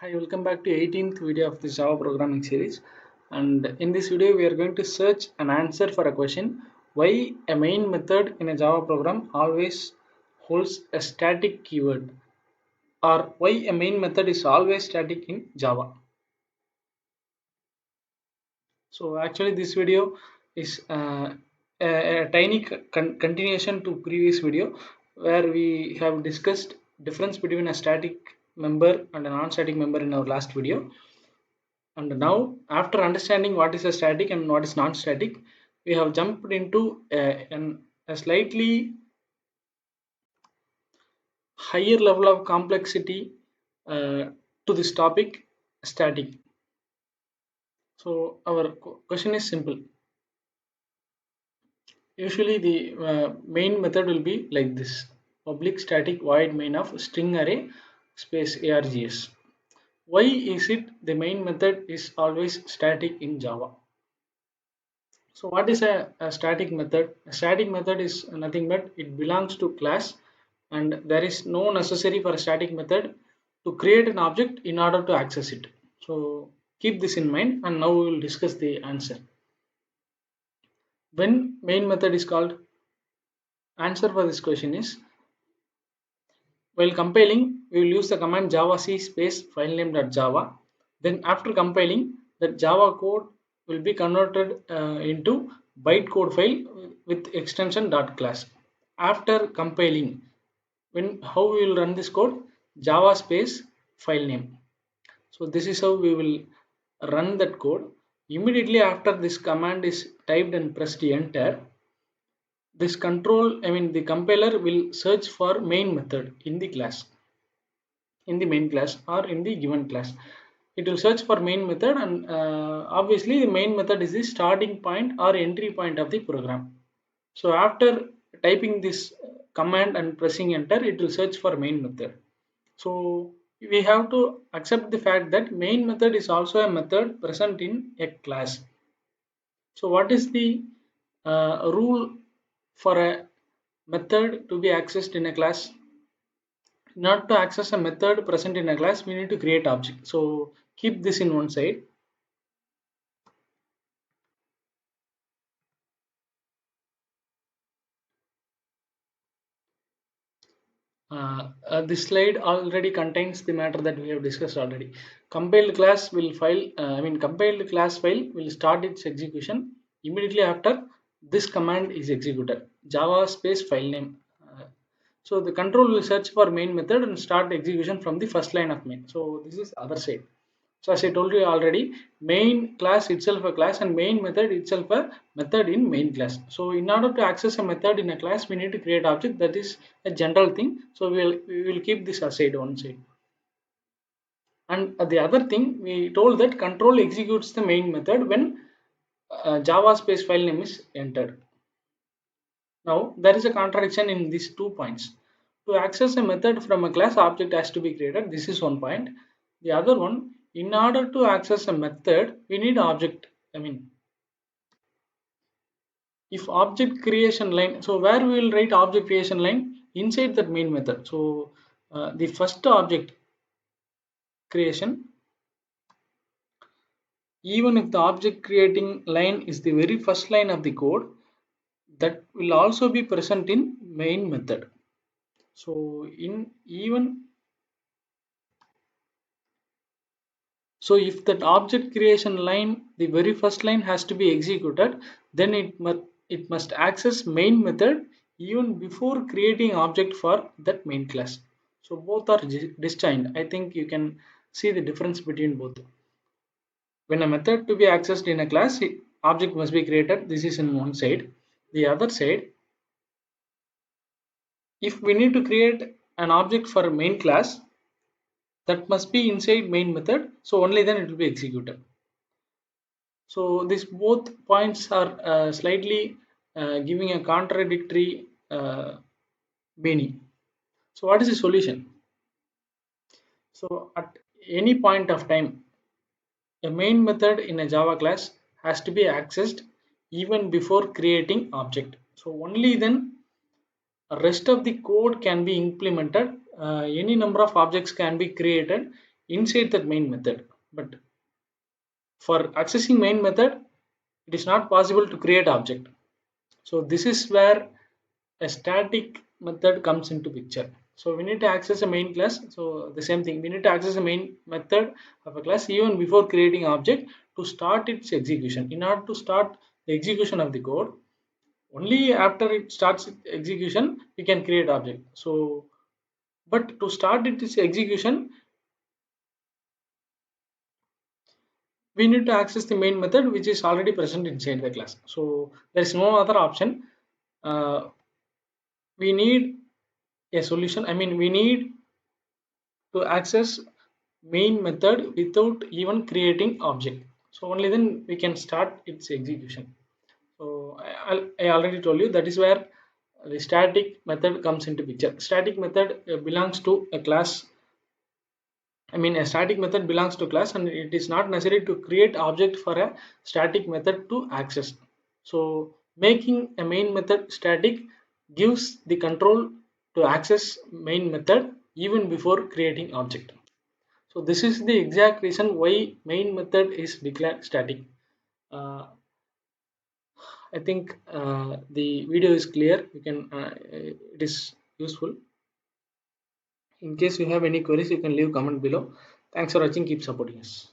Hi, welcome back to 18th video of this Java programming series. And in this video, we are going to search an answer for a question: why a main method in a Java program always holds a static keyword, or why a main method is always static in Java. So actually, this video is a tiny continuation to previous video where we have discussed difference between a static member and a non-static member in our last video. And now, after understanding what is a static and what is non-static, we have jumped into a slightly higher level of complexity uh, to this topic, static. So our question is simple. Usually the main method will be like this: public static void main of string array space args. Why is it the main method is always static in Java? So what is a static method? A static method is nothing but it belongs to class, and there is no necessary for a static method to create an object in order to access it. So keep this in mind, and now we will discuss the answer. When main method is called, answer for this question is, while compiling, we will use the command javac space filename.java. Then after compiling, the Java code will be converted into bytecode file with extension .class. After compiling, when how we will run this code? Java space filename. So this is how we will run that code. Immediately after this command is typed and pressed enter, this the compiler will search for main method in the class, in the main class or in the given class. It will search for main method, and obviously the main method is the starting point or entry point of the program. So after typing this command and pressing enter, it will search for main method. So we have to accept the fact that main method is also a method present in a class. So what is the rule for a method to be accessed in a class? Not to access a method present in a class, we need to create object. So keep this in one side. This slide already contains the matter that we have discussed already. Compiled class file will start its execution immediately after this command is executed. Java space file name. So the control will search for main method and start execution from the first line of main. So this is other side. So as I told you already, main class itself a class and main method itself a method in main class. So in order to access a method in a class, we need to create object. That is a general thing. So we will keep this aside one side. And the other thing, we told that control executes the main method when Java space file name is entered. Now there is a contradiction in these 2 points. To access a method from a class, object has to be created. This is one point. The other one, in order to access a method, we need object. If object creation line, so where we will write object creation line? Inside that main method. So the first object creation, even if the object creating line is the very first line of the code, that will also be present in main method. So in even So if that object creation line, the very first line has to be executed, then it must access main method even before creating object for that main class. So both are disjoint. I think you can see the difference between both. When a method to be accessed in a class, object must be created. This is in one side. The other side, if we need to create an object for a main class, that must be inside main method. So only then it will be executed. So these both points are slightly giving a contradictory meaning. So what is the solution? So at any point of time, a main method in a Java class has to be accessed even before creating object. So only then rest of the code can be implemented. Any number of objects can be created inside that main method. But for accessing main method, it is not possible to create object. So this is where a static method comes into picture. So we need to access a main class. So the same thing, we need to access a main method of a class even before creating object to start its execution. In order to start the execution of the code, only after it starts its execution we can create object. So but to start its execution, we need to access the main method which is already present inside the class. So there is no other option. We need a solution. I mean, we need to access main method without even creating object. So only then we can start its execution. So I already told you that is where the static method comes into picture. Static method belongs to a class. I mean, a static method belongs to class, and it is not necessary to create object for a static method to access. So making a main method static gives the control to access main method even before creating object. So this is the exact reason why main method is declared static. Uh, I think the video is clear. You can it is useful. In case you have any queries, you can leave comment below. Thanks for watching. Keep supporting us.